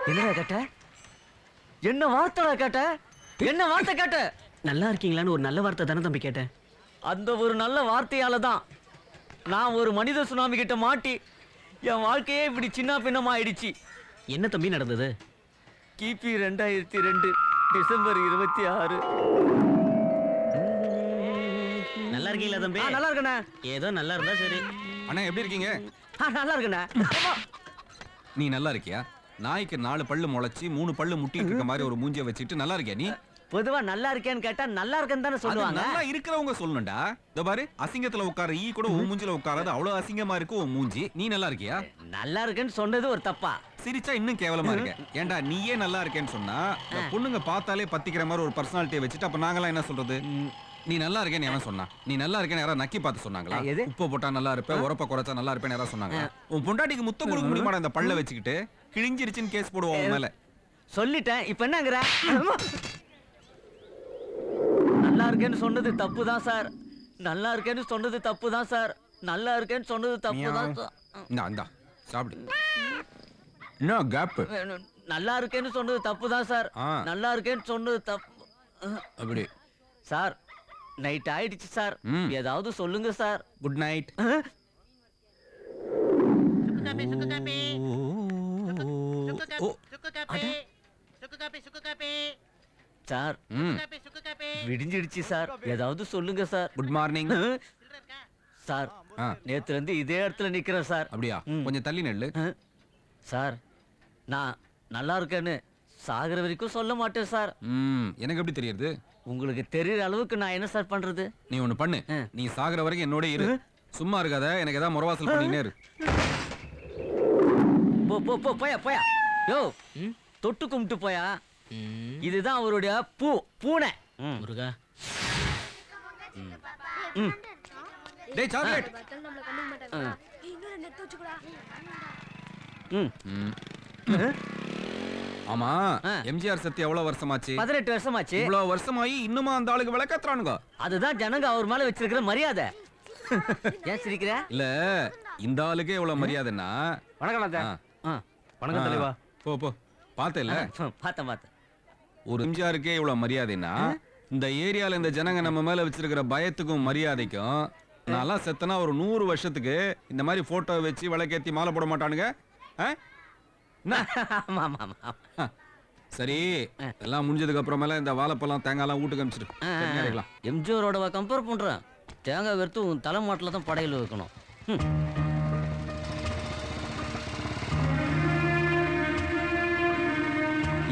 என்னடா கேட்ட? என்ன வார்த்தைடா கேட்ட? என்ன வார்த்தை கேட்ட? நல்லா இருக்கீங்களான்னு ஒரு நல்ல வார்த்தை தானே தம்பி கேட்டேன். அந்த ஒரு நல்ல வார்த்தையால தான் நான் ஒரு மனித சுனாமி கிட்ட மாட்டி என் வாழ்க்கையே இப்படி சின்ன பின்னமா ஆயிடுச்சு. என்ன தம்பி நடந்தது? கிபி 2002 டிசம்பர் 26. நல்லா இருக்கீங்களா தம்பி? நல்லா இருக்கண்ணா. ஏதோ நல்லா இருந்தா சரி. அண்ணா எப்படி இருக்கீங்க? நல்லா இருக்கண்ணா. நீ நல்லா இருக்கியா? நாய்க்கு 4 பல்லு முளைச்சி 3 பல்லு முட்டிட்டு இருக்க மாதிரி ஒரு மூஞ்சிய வச்சுட்டு நல்லா இருக்கியா நீ? பொதுவா நல்லா இருக்கேன்னு கேட்டா நல்லா இருக்கேன்னு தானே சொல்லுவாங்க. நல்லா இருக்கிறவங்க சொல்லணும்டா. இதோ பாரு, அசிங்கத்துல உட்கார ஈ கூட உன் மூஞ்சில உட்காராது, அவ்வளவு அசிங்கமா இருக்கு உன் மூஞ்சி. நீ நல்லா இருக்கியா? நல்லா இருக்கேன்னு சொன்னது ஒரு தப்பா? சிரிச்சா இன்னும் கேவலமா இருக்க. ஏன்டா நீயே நல்லா இருக்கேன்னு சொன்னா பொண்ணுங்க பார்த்தாலே பத்திக்கிற மாதிரி ஒரு பர்சனாலிட்டியை வச்சுட்டு அப்ப நாங்களாம் என்ன சொல்றது? நீ நல்லா இருக்கேன்னு எவன் சொன்னா? நீ நல்லா இருக்கேன்னு யாராவது நக்கி பார்த்து சொன்னாங்களா? உப்பு போட்டா நல்லா இருப்ப, உரப்ப குறைச்சா நல்லா இருப்பேன்னு யாராவது சொன்னாங்க? உன் பொண்டாட்டிக்கு முத்தம் கொடுக்க முடியுமாடா இந்த பல்ல வச்சுக்கிட்டு? கிழிஞ்சிருச்சுன்னு கேஸ் போடுவோம் உன் மேல. சொல்லிட்டேன், இப்ப என்னங்கற? நல்லா இருக்கேன்னு சொன்னது தப்பு தான் சார். நல்லா இருக்கேன்னு சொன்னது தப்பு தான் சார். நல்லா இருக்கேன்னு சொன்னது தப்பு தான் சார். இந்தா சாப்பிடு. No gap. நல்லா இருக்கேன்னு சொன்னது தப்பு தான் சார். நல்லா இருக்கேன்னு சொன்னது தப்பு. அப்படி சார், நைட் ஆயிடுச்சு சார். ஏதாவது சொல்லுங்க சார். Good night. சார், விடிஞ்சிடுச்சு சார். ஏதாவது சொல்லுங்க சார். Good morning. சார், நேத்துல இருந்து இதே இடத்துல நிக்கிறேன் சார். அப்படியா? கொஞ்சம் தள்ளி நெல்லு. சார், நான் நல்லா இருக்கேன்னு சாகர வரைக்கும் சொல்ல மாட்டேன் சார். எனக்கு எப்படி தெரியுது? உங்களுக்கு தெரியற அளவுக்கு நான் என்ன சார் பண்றது? நீ ஒண்ணு பண்ணு, நீ சாகர வரைக்கும் என்னோட இரு. சும்மா இருக்காத, எனக்கு ஏதாவது முறவாசல் பண்ணினே இரு. போ போ போ போயா போயா. யோ, தொட்டு கும்பிட்டு போயா. இதுதான் அவருடைய பூனை. முருகா. டேய் சாக்லேட். ஆமா, எம்ஜிஆர் சத்தி எவ்வளவு வருஷமாச்சு? 18 வருஷமாச்சு. இவ்வளவு வருஷமாயி இன்னுமா அந்த ஆளுக்கு விளக்கத்துறானுங்க? அதுதான் ஜனங்க அவர் மேல வச்சிருக்கிற மரியாதை. ஏன் சிரிக்கிற? இல்ல, இந்த ஆளுக்கே இவ்வளவு மரியாதைன்னா. வணக்கம் தலைவா. போ போ. பார்த்தே இல்ல? பார்த்தேன். ஒரு எம்ஜிஆருக்கே இவ்வளவு மரியாதைன்னா இந்த ஏரியால இந்த ஜனங்க நம்ம மேல வச்சிருக்கிற பயத்துக்கும் மரியாதைக்கும் நான்லாம் செத்தனா ஒரு 100 வருஷத்துக்கு இந்த மாதிரி போட்டோ வச்சு விளக்கேத்தி மாலை போட மாட்டானுங்க. சரி, எல்லாம் முடிஞ்சதுக்கு அப்புறமேல இந்த வாழைப்பழம் தேங்காய்லாம் வீட்டுக்கு அனுப்பிச்சிட்டு எம்ஜிஆரோட கம்பேர் பண்றேன். தேங்காய் வெறுத்து உன் தலைமாட்டில் தான் படையில் வைக்கணும்.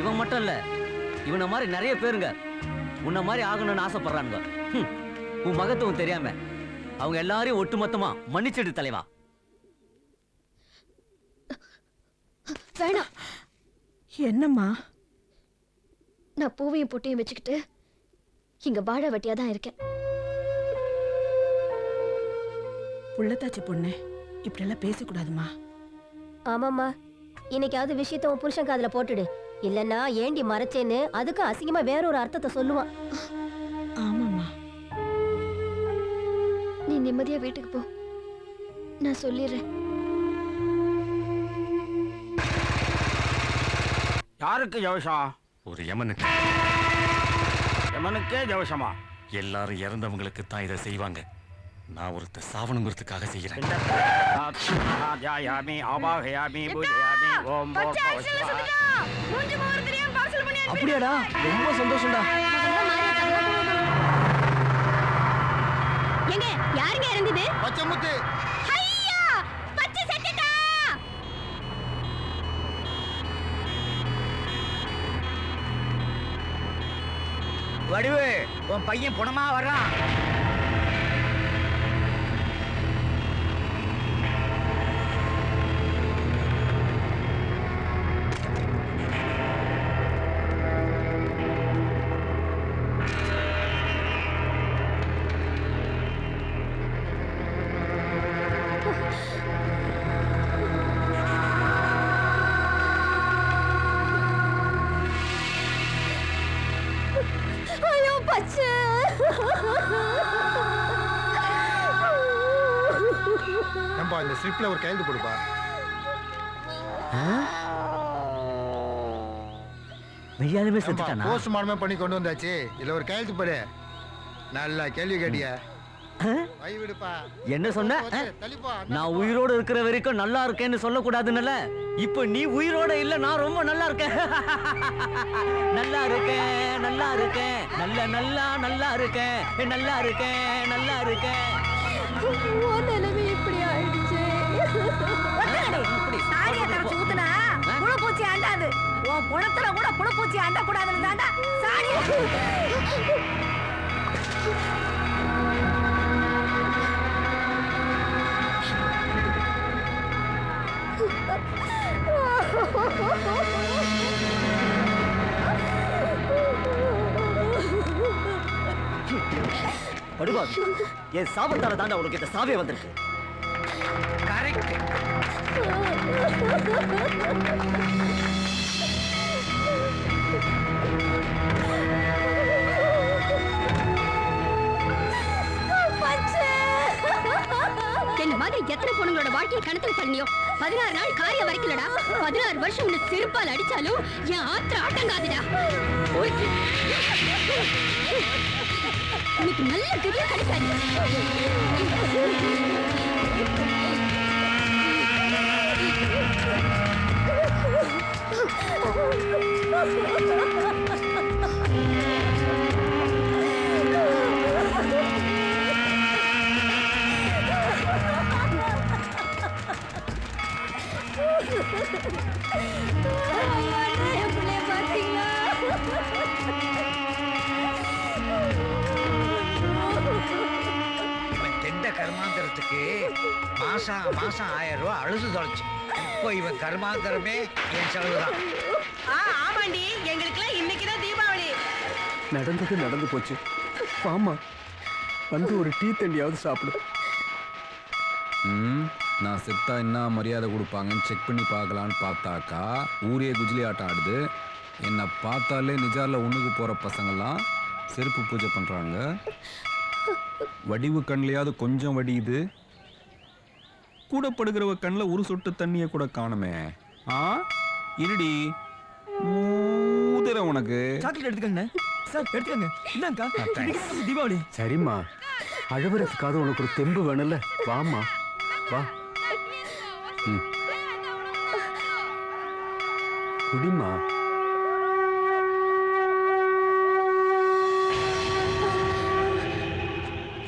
இவன் மட்டும் இல்ல, இவனை மாதிரி நிறைய பேருங்க உன்ன மாதிரி ஆகணும்னு ஆசைப்படுறானுங்க. உன் மகத்துவம் தெரியாம அவங்க எல்லாரையும் ஒட்டுமொத்தமா மன்னிச்சிடு தலைவா. வேணாம். என்னம்மா? நான் பூவையும் பொட்டையும் வச்சுக்கிட்டு இங்க வாழ வெட்டியா தான் இருக்கேன். புள்ளத்தாச்சி பொண்ணு, இப்படி எல்லாம் பேசக்கூடாதுமா. ஆமாம்மா, இன்னைக்காவது விஷயத்த உன் புருஷன் காதுல போட்டுடு. இல்லன்னா ஏண்டி மறைச்சேன்னு அதுக்கு அசிங்கமா வேற ஒரு அர்த்தத்தை சொல்லுவான். ஆமாம்மா. நீ நிம்மதியா வீட்டுக்கு போ, நான் சொல்லிடுறேன். யாருக்கு ஜவசம்? ஒரு யமனுக்கு. யமனுக்கே ஜவசமா? எல்லாரும் இறந்தவங்களுக்கு தான் இதை செய்வாங்க. நான் ஒருத்த சாவணுங்கிறதுக்காக செய்யறேன். அப்படியாடா? ரொம்ப சந்தோஷம்டா. எங்க யாருங்க இறந்தது? பச்சைமுத்து. ஐயா, பச்சை செத்துட்டா. வடிவு, உன் பையன் புணமா வர்றான். ஐயோ பச்சை. இந்த ஸ்லிப்ல ஒரு கையெழுத்து போடுப்பா. மெய்யாலுமே செத்துட்டானா? போஸ்ட்மார்ட்டம் பண்ணி கொண்டு வந்தாச்சு. இதுல ஒரு கையெழுத்து போடு. நல்ல கேள்வி கேட்டியா? வை விடுப்பா. என்ன சொன்ன? தள்ளிப்பா. நான் உயிரோட இருக்கிற வரைக்கும் நல்லா இருக்கேன்னு சொல்லக்கூடாதுன்னல. இப்போ நீ உயிரோட இல்ல, நான் ரொம்ப நல்லா இருக்கேன். நல்லா இருக்கேன், நல்லா இருக்கேன், நல்லா இருக்கேன், நல்லா இருக்கேன், நல்லா இருக்கேன். உன் நிலைமை இப்படி ஆயிடுச்சு. சாணியை கரைச்சு ஊத்துனா புழுப்பூச்சி அண்டாது. உன் குணத்துல கூட புழுப்பூச்சி அண்ட கூடாதுன்னு தாண்டா சாணியை. படுவாவி, என் சாபத்தால தாண்டா உனக்கு இந்த சாவே வந்திருக்கு. கரெக்ட். என்ன மாதிரி எத்தனை பொண்ணுங்களோட வாழ்க்கையை கணத்துல தள்ளியோ? 16 நாள் காரியம் வரைக்கலடா. 16 வருஷம் உன்னை செருப்பால் அடிச்சாலும் என் ஆத்திர ஆட்டங்காதுடா. இன்னைக்கு நல்ல கதியா கிடைக்காது. இவன் தெண்ட கர்மாந்திரத்துக்கு மாசம் 1000 ரூபாய் அழுது தொலைச்சு. இப்போ இவன் கர்மாந்திரமே என் செலவுதான். ஆமாண்டி, எங்களுக்குலாம் இன்னைக்குதான் தீபாவளி. நடந்தது நடந்து போச்சு. வாமா, வந்து ஒரு டீ தண்டியாவது சாப்பிடு. நான் செத்தா என்ன மரியாதை கொடுப்பாங்கன்னு செக் பண்ணி பார்க்கலான்னு பார்த்தாக்கா ஊரே குஜிலி ஆட்டம் ஆடுது. என்னை பார்த்தாலே நிஜாரில் ஒண்ணுக்கு போகிற பசங்கள்லாம் செருப்பு பூஜை பண்ணுறாங்க. வடிவு கண்லையாவது கொஞ்சம் வடியுது. கூட படுகிறவ கண்ணில் ஒரு சொட்டு தண்ணியை கூட காணுமே. இருடி ஊதுற உனக்கு. சாக்லேட் எடுத்துக்கங்க சார், எடுத்துக்கங்க. இந்தாங்கக்கா, தீபாவளி. சரிம்மா, அழுவுறதுக்காக உனக்கு ஒரு தெம்பு வேணும்ல. வாமா, வா. குடிமா.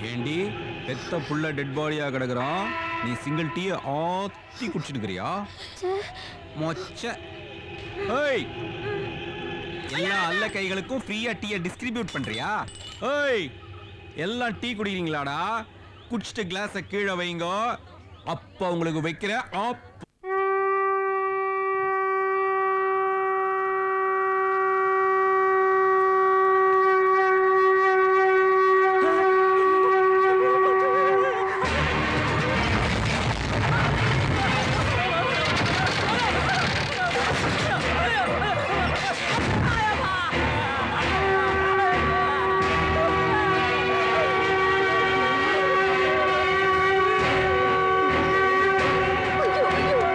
ஏண்டி பெத்த புள்ள டெட் பாடியா கிடக்குறான், நீ சிங்கிள் டீ ஆத்தி குடிச்சிட்டுக்கிறியா? மொச்ச. ஏய், எல்லா அல்ல கைகளுக்கும் ஃப்ரீயா டீயை டிஸ்ட்ரிபியூட் பண்றியா? ஏய், எல்லாம் டீ குடிக்கிறீங்களாடா? குடிச்சிட்டு கிளாஸை கீழே வைங்க. அப்ப உங்களுக்கு வைக்கிற ஐயோ, ஐயோ.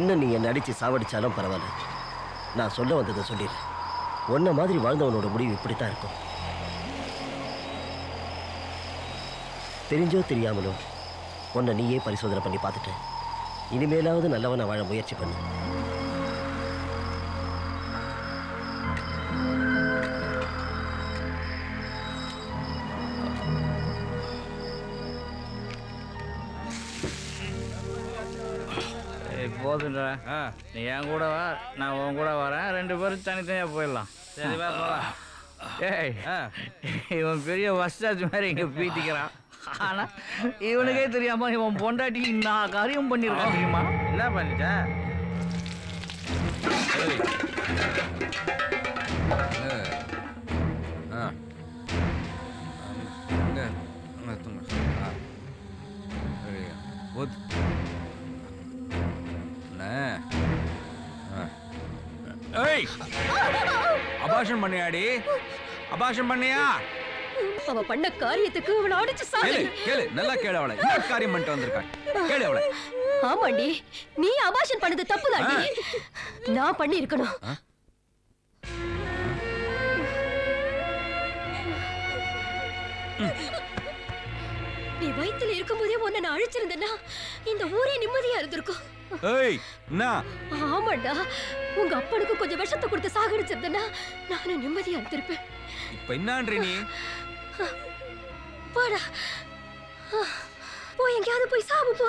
இன்னும் நீ என்னை அடிச்சு சாவடிச்சாலும் பரவாயில்ல. நான் சொல்ல வந்ததை சொல்லிடுறேன். உன்ன மாதிரி வாழ்ந்தவனோட முடிவு இப்படித்தான் இருக்கும். தெரிஞ்சோ தெரியாமலோ உன்னை நீயே பரிசோதனை பண்ணி பார்த்துட்ட. இனிமேலாவது நல்லவனை வாழ முயற்சி பண்ணு. போதுன்றா, நீ என் கூட வா, நான் உன் கூட வரேன். 2 பேரும் தனித்தனியா போயிடலாம். சரிவா போலாம். ஏய், இவன் பெரிய வஸ்தாச்சு மாதிரி இங்க பீத்திக்கிறான். ஆனா இவனுக்கே தெரியாம இவன் பொண்டாட்டி நான் காரியம் பண்ணிருக்கான் தெரியுமா? என்ன பண்ணிட்ட? அபாஷன் பண்ணியாடி, அபாஷன் பண்ணியா? அவ பண்ண காரியத்துக்கு அவளை அடிச்சு கேளு சாகு. கேளு, நல்லா கேளு. அவளை என்ன காரியம் பண்ணிட்டு வந்திருக்கான் கேளு அவளை. ஆமாண்டி, நீ அபாஷன் பண்ணது தப்புதாண்டி. நான் பண்ணி இருக்கணும். நீ வயித்துல இருக்கும்போதே உன்னை நான் அழிச்சிருந்தேன்னா இந்த ஊரே நிம்மதியா இருந்திருக்கும். ஏய், என்ன? ஆமாண்டா, உங்க அப்பனுக்கு கொஞ்சம் விஷத்தை கொடுத்து சாகடிச்சிருந்தேன்னா நானும் நிம்மதியா இருந்திருப்பேன். இப்ப என்னன்றி நீ? போடா, போய் எங்கேயாவது போய் சாவு போ.